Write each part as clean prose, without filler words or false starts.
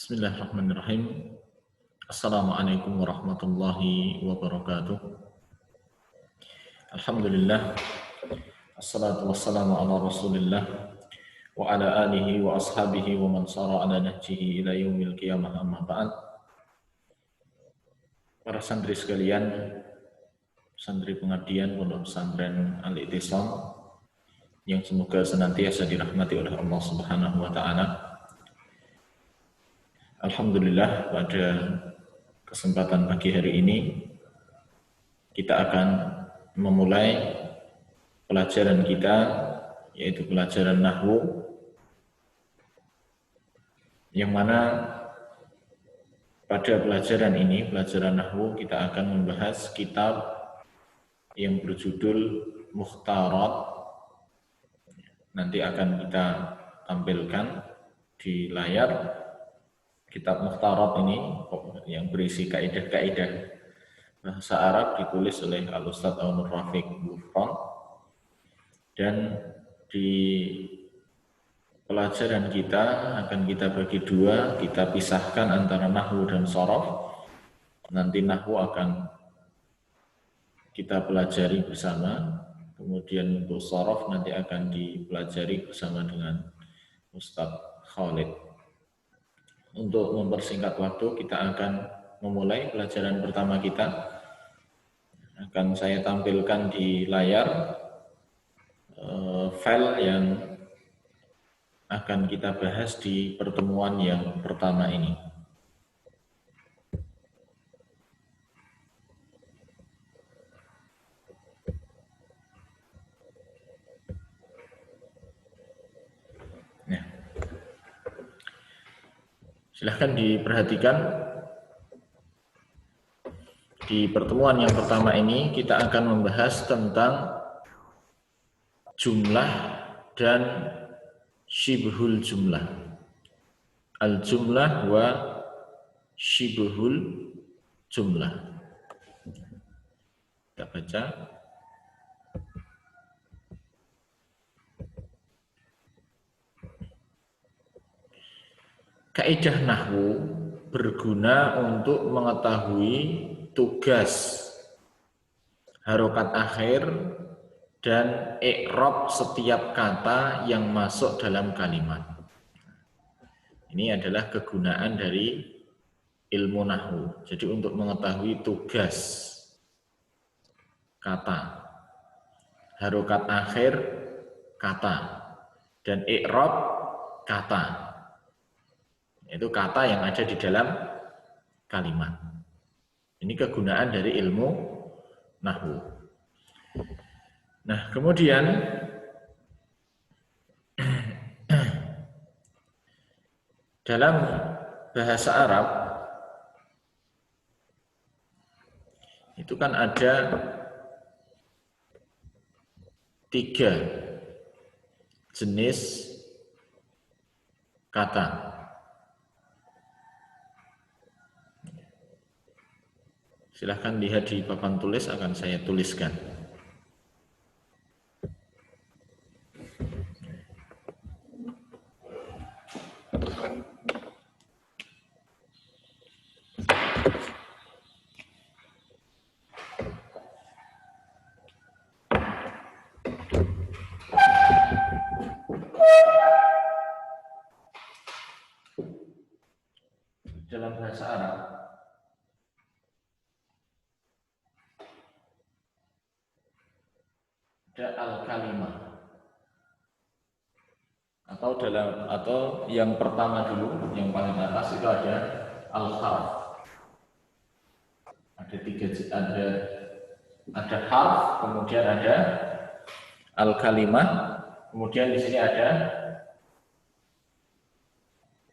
Bismillahirrahmanirrahim. Assalamualaikum warahmatullahi wabarakatuh. Alhamdulillah. Assalatu wassalamu ala rasulillah wa ala alihi wa ashabihi wa man sara ala nahjihi ila yaumil qiyamah, amma ba'd. Para santri sekalian, santri pengabdian Pondok Pesantren Al-I'tisam yang semoga senantiasa dirahmati oleh Allah Subhanahu wa taala. Alhamdulillah, pada kesempatan pagi hari ini kita akan memulai pelajaran kita, yaitu pelajaran nahwu, yang mana pada pelajaran ini, pelajaran nahwu, kita akan membahas kitab yang berjudul Mukhtarat. Nanti akan kita tampilkan di layar. Kitab Mukhtarat ini yang berisi kaidah-kaidah bahasa Arab ditulis oleh Al-Ustadz Aunur Rafiq Gufron, dan di pelajaran kita akan kita bagi dua, kita pisahkan antara nahwu dan shorof. Nanti nahwu akan kita pelajari bersama, kemudian untuk shorof nanti akan dipelajari bersama dengan Ustadz Khalid. Untuk mempersingkat waktu, kita akan memulai pelajaran pertama kita. Akan saya tampilkan di layar file yang akan kita bahas di pertemuan yang pertama ini. Silahkan diperhatikan. Di pertemuan yang pertama ini kita akan membahas tentang jumlah dan syibhul jumlah. Al-jumlah wa syibhul jumlah. Kita baca. Kaidah nahwu berguna untuk mengetahui tugas harokat akhir dan i'rab setiap kata yang masuk dalam kalimat. Ini adalah kegunaan dari ilmu nahwu. Jadi untuk mengetahui tugas kata, harokat akhir kata, dan i'rab kata. Itu kata yang ada di dalam kalimat. Ini kegunaan dari ilmu nahwu. Nah, kemudian dalam bahasa Arab itu kan ada 3 jenis kata. Silahkan lihat di papan tulis, akan saya tuliskan. Dalam bahasa Arab ada al-kalimah, atau yang pertama dulu, yang paling atas itu ada al-harf. Ada 3, ada harf, kemudian ada al-kalimah, kemudian di sini ada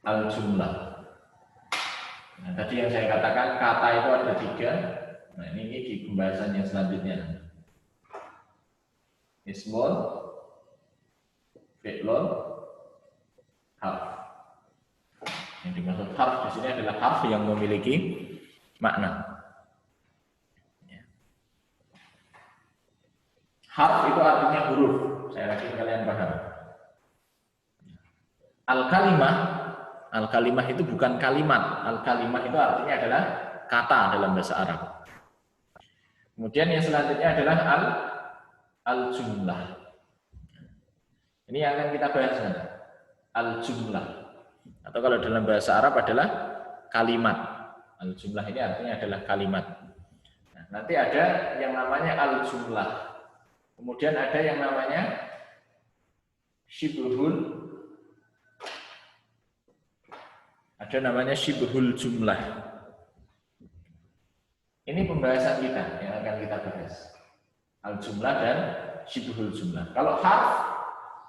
al-jumlah. Nah, tadi yang saya katakan kata itu ada 3. Nah, ini di pembahasan yang selanjutnya. Ismun, fi'lun, harf. Yang dimaksud harf di sini adalah harf yang memiliki makna. Harf itu artinya huruf. Saya yakin kalian paham. Al-kalimah Al-kalimah itu bukan kalimat. Al-kalimah itu artinya adalah kata dalam bahasa Arab. Kemudian yang selanjutnya adalah al-jumlah. Ini yang akan kita bahas nanti. Al-jumlah. Atau kalau dalam bahasa Arab adalah kalimat. Al-jumlah ini artinya adalah kalimat. Nah, nanti ada yang namanya al-jumlah. Kemudian ada yang namanya syibhul. Ada namanya syibhul jumlah. Ini pembahasan kita yang akan kita bahas. Al-jumlah dan syibhul jumlah. Kalau harf,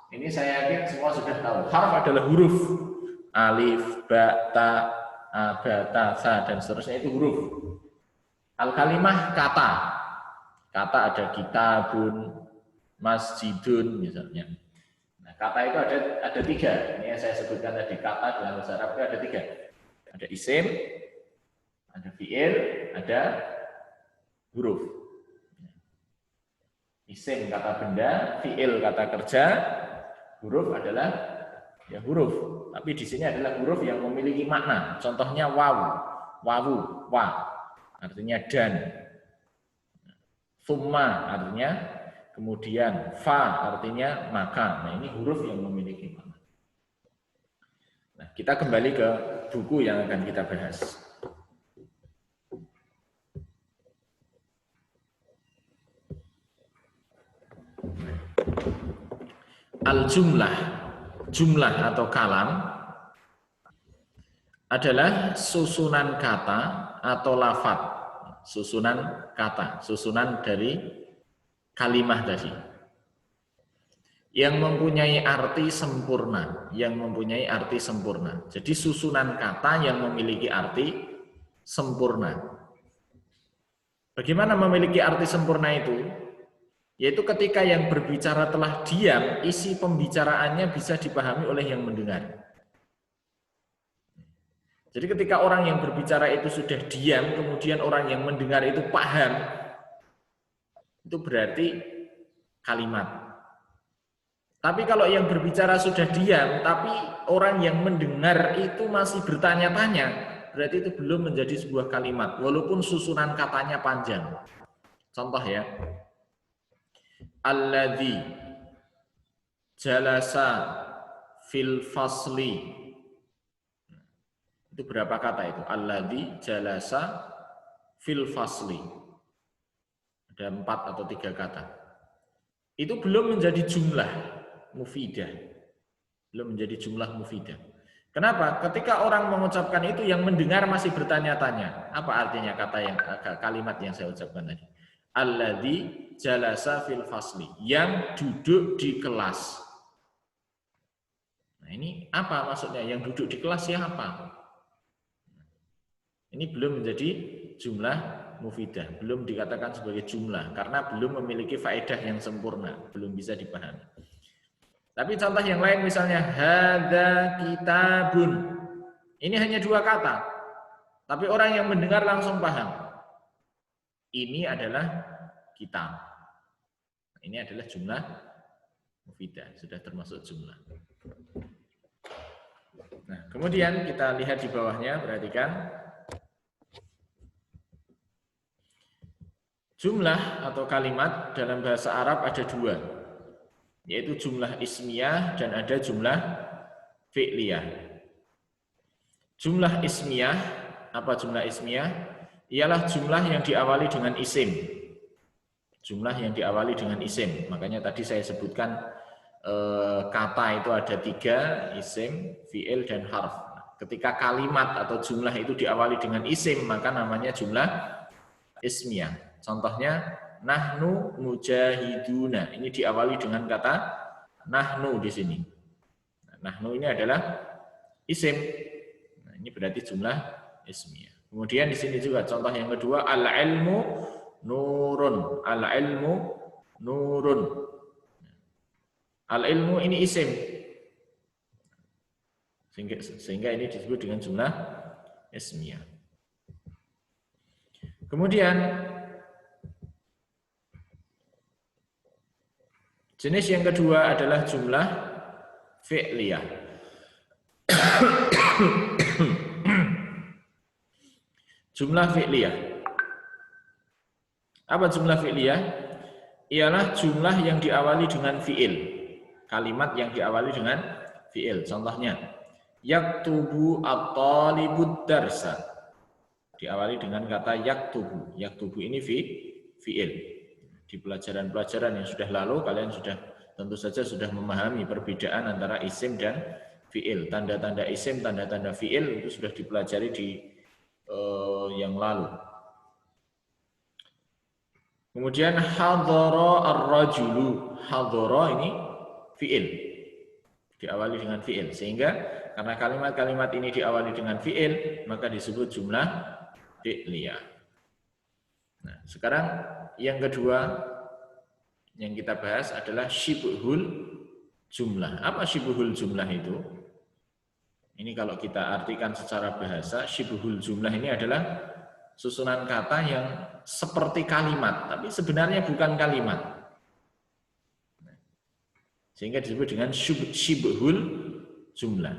ini saya yakin semua sudah tahu. Harf adalah huruf. Alif, ba, ta, ba, ta, sa, dan seterusnya itu huruf. Al-kalimah kata. Kata ada kitabun, masjidun misalnya. Nah, kata itu ada tiga. Ini yang saya sebutkan tadi. Kata dalam bahasa Arab itu ada tiga. Ada isim, ada fi'il, ada huruf. Isim kata benda, fi'il kata kerja, huruf adalah ya huruf. Tapi di sini adalah huruf yang memiliki makna. Contohnya wawu, wawu, wa, artinya dan. Summa artinya kemudian, fa artinya maka. Nah, ini huruf yang memiliki makna. Nah, kita kembali ke buku yang akan kita bahas. Al-jumlah, jumlah atau kalam adalah susunan kata atau lafaz. Susunan kata, susunan dari kalimah tadi. Yang mempunyai arti sempurna, yang mempunyai arti sempurna. Jadi susunan kata yang memiliki arti sempurna. Bagaimana memiliki arti sempurna itu? Yaitu ketika yang berbicara telah diam, isi pembicaraannya bisa dipahami oleh yang mendengar. Jadi ketika orang yang berbicara itu sudah diam, kemudian orang yang mendengar itu paham, itu berarti kalimat. Tapi kalau yang berbicara sudah diam, tapi orang yang mendengar itu masih bertanya-tanya, berarti itu belum menjadi sebuah kalimat, walaupun susunan katanya panjang. Contoh ya, alladzi jalasa fil fasli. Itu berapa kata itu? Alladzi jalasa fil fasli. Ada 4 atau 3 kata. Itu belum menjadi jumlah mufidah. Belum menjadi jumlah mufidah. Kenapa? Ketika orang mengucapkan itu, yang mendengar masih bertanya-tanya. Apa artinya kata yang kalimat yang saya ucapkan tadi? Alladzi jalasa fil fasli. Yang duduk di kelas. Nah, ini apa maksudnya? Yang duduk di kelas siapa? Ini belum menjadi jumlah mufidah, belum dikatakan sebagai jumlah karena belum memiliki faedah yang sempurna, belum bisa dipahami. Tapi contoh yang lain misalnya hadza kitabun. Ini hanya 2 kata. Tapi orang yang mendengar langsung paham. Ini adalah kitab. Ini adalah jumlah mufidah, sudah termasuk jumlah. Nah, kemudian kita lihat di bawahnya, perhatikan. Jumlah atau kalimat dalam bahasa Arab ada 2, yaitu jumlah ismiyah dan ada jumlah fi'liyah. Jumlah ismiyah, apa jumlah ismiyah? Ialah jumlah yang diawali dengan isim. Jumlah yang diawali dengan isim. Makanya tadi saya sebutkan kata itu ada 3, isim, fi'il, dan harf. Ketika kalimat atau jumlah itu diawali dengan isim, maka namanya jumlah ismiyah. Contohnya nahnu mujahiduna. Ini diawali dengan kata nahnu di sini. Nahnu ini adalah isim. Nah, ini berarti jumlah ismiyah. Kemudian di sini juga contoh yang kedua, al-ilmu nurun. Al-ilmu nurun. Al-ilmu ini isim. Sehingga ini disebut dengan jumlah ismiyah. Kemudian jenis yang kedua adalah jumlah fi'liyah. Jumlah fi'liyah. Apa jumlah fi'liyah? Ialah jumlah yang diawali dengan fi'il. Kalimat yang diawali dengan fi'il. Contohnya, yaktubu at-talibud darsa. Diawali dengan kata yaktubu. Yaktubu ini fi'il. Di pelajaran-pelajaran yang sudah lalu, kalian sudah tentu saja sudah memahami perbedaan antara isim dan fi'il. Tanda-tanda isim, tanda-tanda fi'il itu sudah dipelajari di yang lalu. Kemudian hadhara ar-rajulu. Hadhara ini fi'il. Diawali dengan fi'il. Sehingga karena kalimat-kalimat ini diawali dengan fi'il, maka disebut jumlah fi'liyah. Nah, sekarang yang kedua yang kita bahas adalah syibhul jumlah. Apa syibhul jumlah itu? Ini kalau kita artikan secara bahasa, syibhul jumlah ini adalah susunan kata yang seperti kalimat, tapi sebenarnya bukan kalimat. Sehingga disebut dengan syibhul jumlah.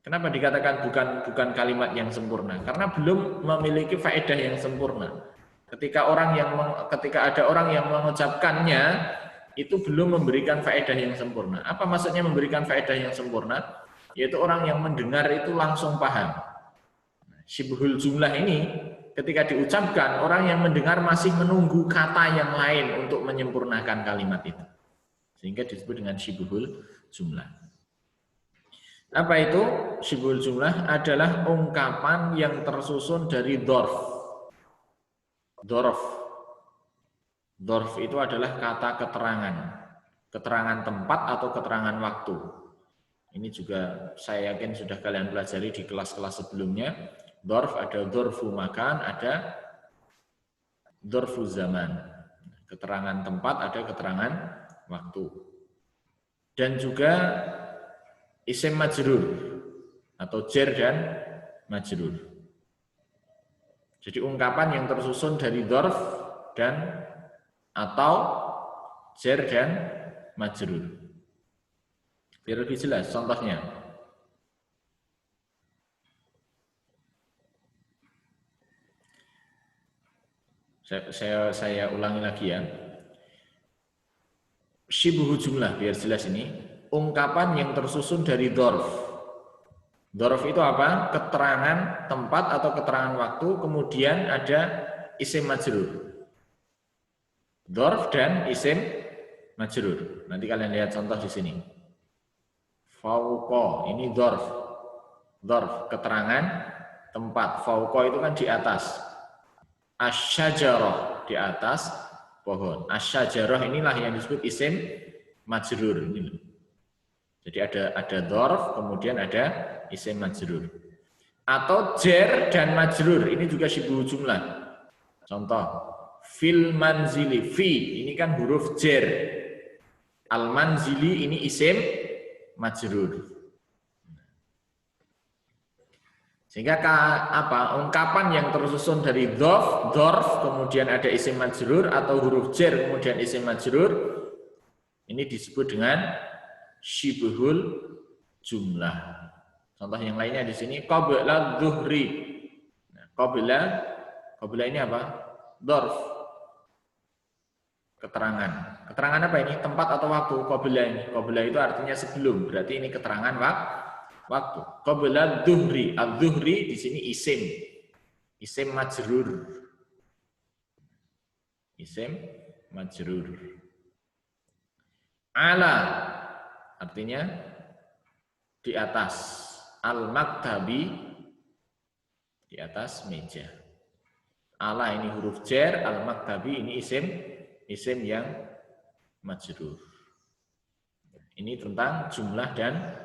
Kenapa dikatakan bukan kalimat yang sempurna? Karena belum memiliki faedah yang sempurna. Ketika ada orang yang mengucapkannya, itu belum memberikan faedah yang sempurna. Apa maksudnya memberikan faedah yang sempurna? Yaitu orang yang mendengar itu langsung paham. Syibhul jumlah ini ketika diucapkan, orang yang mendengar masih menunggu kata yang lain untuk menyempurnakan kalimat itu. Sehingga disebut dengan syibhul jumlah. Apa itu? Syibhul jumlah adalah ungkapan yang tersusun dari dzarf. Dzarf. Dzarf itu adalah kata keterangan. Keterangan tempat atau keterangan waktu. Ini juga saya yakin sudah kalian pelajari di kelas-kelas sebelumnya. Dzarf ada dzarfu makan, ada dzarfu zaman. Keterangan tempat, ada keterangan waktu. Dan juga isim majrur atau jar dan majrur. Jadi ungkapan yang tersusun dari dzarf dan atau jar dan majrur. Biar lebih jelas contohnya. Saya ulangi lagi ya. Syibhu jumlah, biar jelas ini. Ungkapan yang tersusun dari dzarf. Dzarf itu apa? Keterangan tempat atau keterangan waktu, kemudian ada isim majrur. Dzarf dan isim majrur. Nanti kalian lihat contoh di sini. Fauqa, ini dzarf. Dzarf, keterangan tempat. Fauqa itu kan di atas. Asy-syajarah, di atas pohon. Asy-syajarah inilah yang disebut isim majrur. Ini. Jadi ada dzarf, kemudian ada isim majrur. Atau jar dan majrur, ini juga syibhu jumlah. Contoh, fil manzili, fi, ini kan huruf jar. Al manzili ini isim majrur. Sehingga apa? Ungkapan yang tersusun dari dzarf, kemudian ada isim majrur atau huruf jar kemudian isim majrur, ini disebut dengan syibhul jumlah. Contoh yang lainnya di sini qabla dzuhri. Nah, qabla ini apa? Dzarf. Keterangan. Keterangan apa ini? Tempat atau waktu? Qabla ini. Qabla itu artinya sebelum. Berarti ini keterangan waktu. Qabla dzuhri. Adz-dzuhri di sini isim. Isim majrur. Isim majrur. Ala artinya di atas. Al-maktabi di atas meja. Ala ini huruf jar, al-maktabi ini isim yang majrur. Ini tentang jumlah dan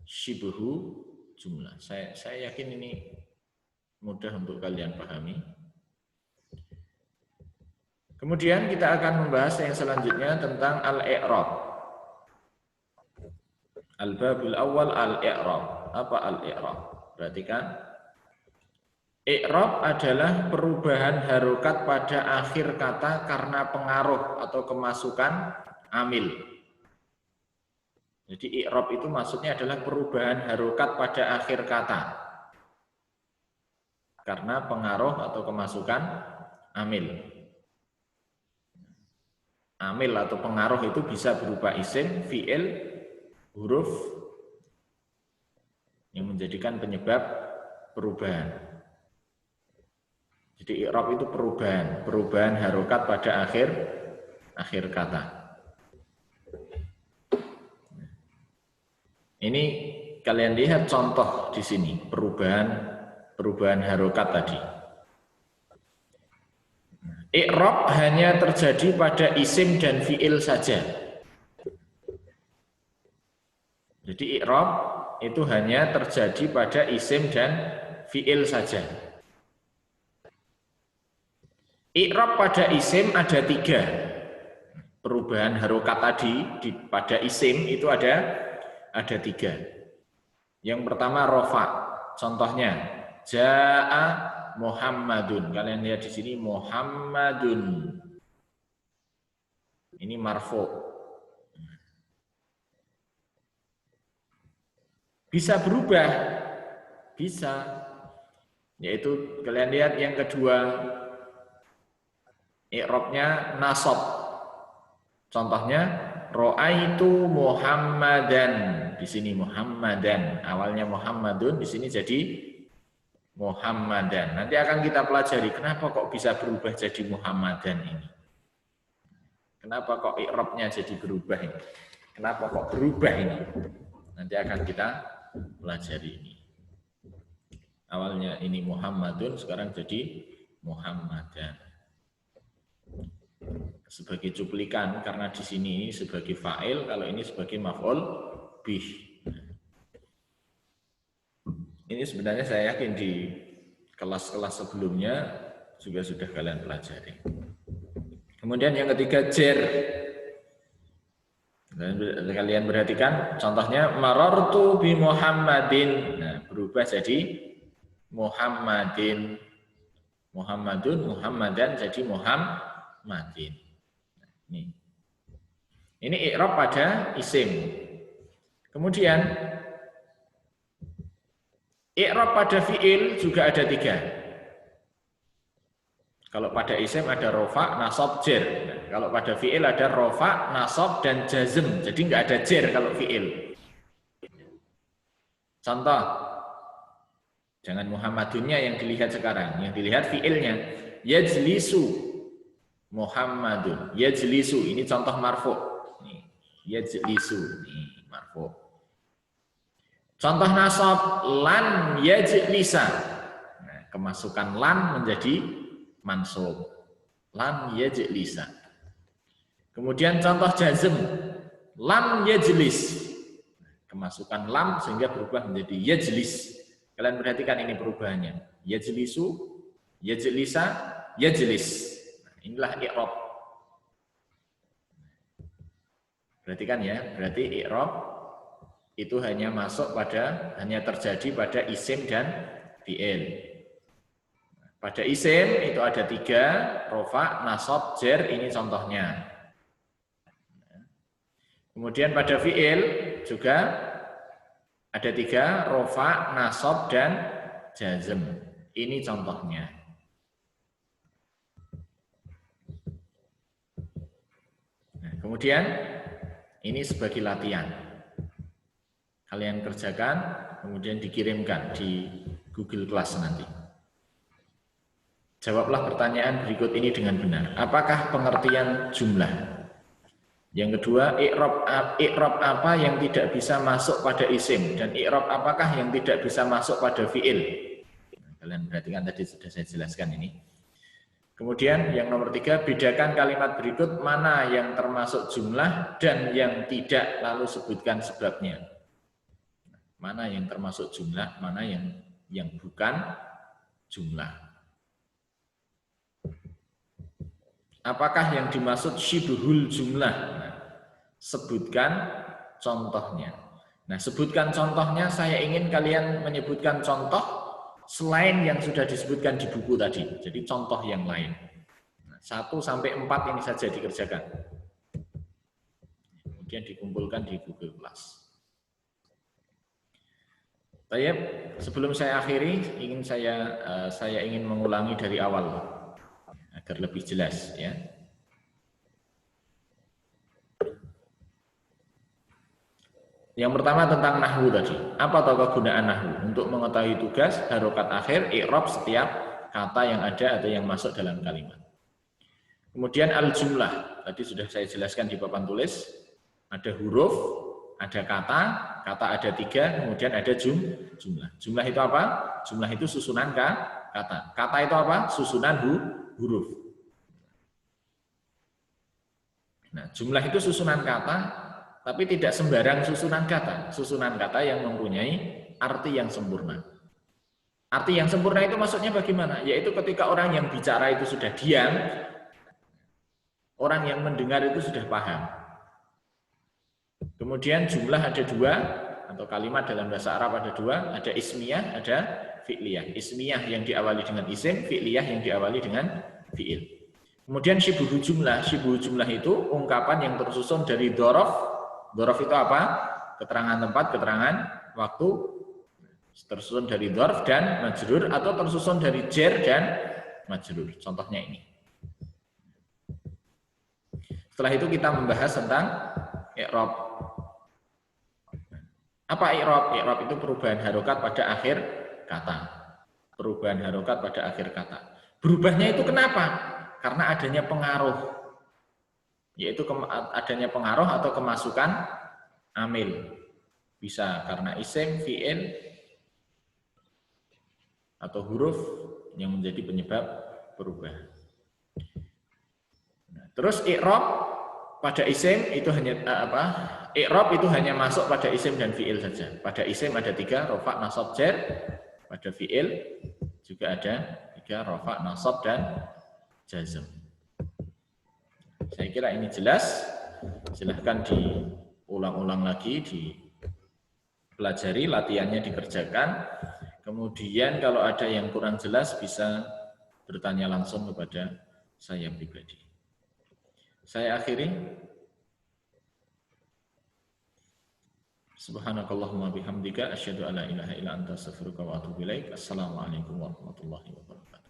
syibhu jumlah. Saya yakin ini mudah untuk kalian pahami. Kemudian kita akan membahas yang selanjutnya tentang al-i'rab. Al-babul awal al-i'rab. Apa al-i'rab? Perhatikan. I'rab adalah perubahan harokat pada akhir kata karena pengaruh atau kemasukan amil. Jadi i'rab itu maksudnya adalah perubahan harokat pada akhir kata karena pengaruh atau kemasukan amil. Amil atau pengaruh itu bisa berupa isim, fi'il, huruf yang menjadikan penyebab perubahan. Jadi i'rab itu perubahan harokat pada akhir kata. Ini kalian lihat contoh di sini perubahan harokat tadi. I'rab hanya terjadi pada isim dan fi'il saja. Jadi i'rab itu hanya terjadi pada isim dan fi'il saja. I'rab pada isim ada 3. Perubahan harokat tadi pada isim itu ada 3. Yang pertama rofa. Contohnya jaa Muhammadun. Kalian lihat di sini Muhammadun. Ini marfu. Bisa berubah. Bisa. Yaitu kalian lihat yang kedua i'rabnya nasab. Contohnya Ro'aitu Muhammadan. Di sini Muhammadan. Awalnya Muhammadun, di sini jadi Muhammadan. Nanti akan kita pelajari kenapa kok bisa berubah jadi Muhammadan ini. Kenapa kok i'rabnya jadi berubah ini? Kenapa kok berubah ini? Nanti akan kita pelajari ini. Awalnya ini Muhammadun, sekarang jadi Muhammadan. Sebagai cuplikan karena di sini sebagai fa'il, kalau ini sebagai maf'ul bih. Ini sebenarnya saya yakin di kelas-kelas sebelumnya juga sudah kalian pelajari. Kemudian yang ketiga jer. Kalian perhatikan contohnya marartu bi Muhammadin. Nah, berubah jadi Muhammadin. Muhammadun, Muhammadan jadi Muhammadin. Ini i'rab pada isim. Kemudian i'rab pada fi'il juga ada 3. Kalau pada isim ada rofa, nasab, jer. Nah, kalau pada fi'il ada rofa, nasab, dan jazm. Jadi nggak ada jer kalau fi'il. Contoh, jangan Muhammadunnya yang dilihat sekarang, yang dilihat fi'ilnya. Yajlisu Muhammadun, yajlisu, ini contoh marfu. Nih, yajlisu, nih marfu. Contoh nasab, lan yajlisa. Nah, kemasukan lan menjadi mansub. Lan yajlisa. Kemudian contoh jazm, lam yajlis. Kemasukan lam sehingga berubah menjadi yajlis. Kalian perhatikan ini perubahannya. Yajlisu, yajlisa, yajlis. Inilah i'rab. Perhatikan ya, berarti i'rab itu hanya terjadi pada isim dan fi'il. Pada isim itu ada 3, rofa, nasab, jer, ini contohnya. Kemudian pada fi'il juga ada 3, rofa, nasab, dan jazm. Ini contohnya. Kemudian ini sebagai latihan. Kalian kerjakan, kemudian dikirimkan di Google Class nanti. Jawablah pertanyaan berikut ini dengan benar. Apakah pengertian jumlah? Yang kedua, i'rab apa yang tidak bisa masuk pada isim? Dan i'rab apakah yang tidak bisa masuk pada fi'il? Kalian perhatikan tadi sudah saya jelaskan ini. Kemudian yang nomor 3, bedakan kalimat berikut mana yang termasuk jumlah dan yang tidak, lalu sebutkan sebabnya. Mana yang termasuk jumlah, mana yang bukan jumlah. Apakah yang dimaksud syibhul jumlah? Nah, sebutkan contohnya. Nah, sebutkan contohnya, saya ingin kalian menyebutkan contoh selain yang sudah disebutkan di buku tadi, jadi contoh yang lain. 1 sampai 4 ini saja dikerjakan. kemudian dikumpulkan di Google Class. Baik, sebelum saya akhiri, saya ingin mengulangi dari awal agar lebih jelas ya. Yang pertama tentang nahwu tadi. Apa tahu kegunaan nahwu? Untuk mengetahui tugas, harokat akhir, i'rab setiap kata yang ada atau yang masuk dalam kalimat. Kemudian al-jumlah. Tadi sudah saya jelaskan di papan tulis. Ada huruf, ada kata ada 3, kemudian ada jumlah. Jumlah itu apa? Jumlah itu susunan kata. Kata itu apa? Susunan huruf. Nah, jumlah itu susunan kata, tapi tidak sembarang susunan kata. Susunan kata yang mempunyai arti yang sempurna. Arti yang sempurna itu maksudnya bagaimana? Yaitu ketika orang yang bicara itu sudah diam, orang yang mendengar itu sudah paham. Kemudian jumlah ada 2, atau kalimat dalam bahasa Arab ada 2, ada ismiyah, ada fi'liyah. Ismiyah yang diawali dengan isim, fi'liyah yang diawali dengan fi'il. Kemudian syibuhu jumlah itu ungkapan yang tersusun dari dzaraf. Dzaraf itu apa? Keterangan tempat, keterangan waktu, tersusun dari dzarf dan majrur, atau tersusun dari jar dan majrur. Contohnya ini. Setelah itu kita membahas tentang i'rab. Apa i'rab? I'rab itu perubahan harokat pada akhir kata. Perubahan harokat pada akhir kata. Berubahnya itu kenapa? Karena adanya pengaruh, yaitu adanya pengaruh atau kemasukan amil. Bisa karena isim, fi'il, atau huruf yang menjadi penyebab perubahan. Nah, terus i'rab pada isim itu hanya i'rab itu hanya masuk pada isim dan fi'il saja. Pada isim ada 3, rafa', nasab, jar. Pada fi'il juga ada 3, rafa', nasab, dan jazm. Saya kira ini jelas. Silahkan diulang-ulang lagi, dipelajari, latihannya dikerjakan. Kemudian kalau ada yang kurang jelas bisa bertanya langsung kepada saya pribadi. Saya akhiri. Subhanakallahumma bihamdika asyhadu an la ilaha illa anta astaghfiruka wa atubu ilaik. Assalamualaikum warahmatullahi wabarakatuh.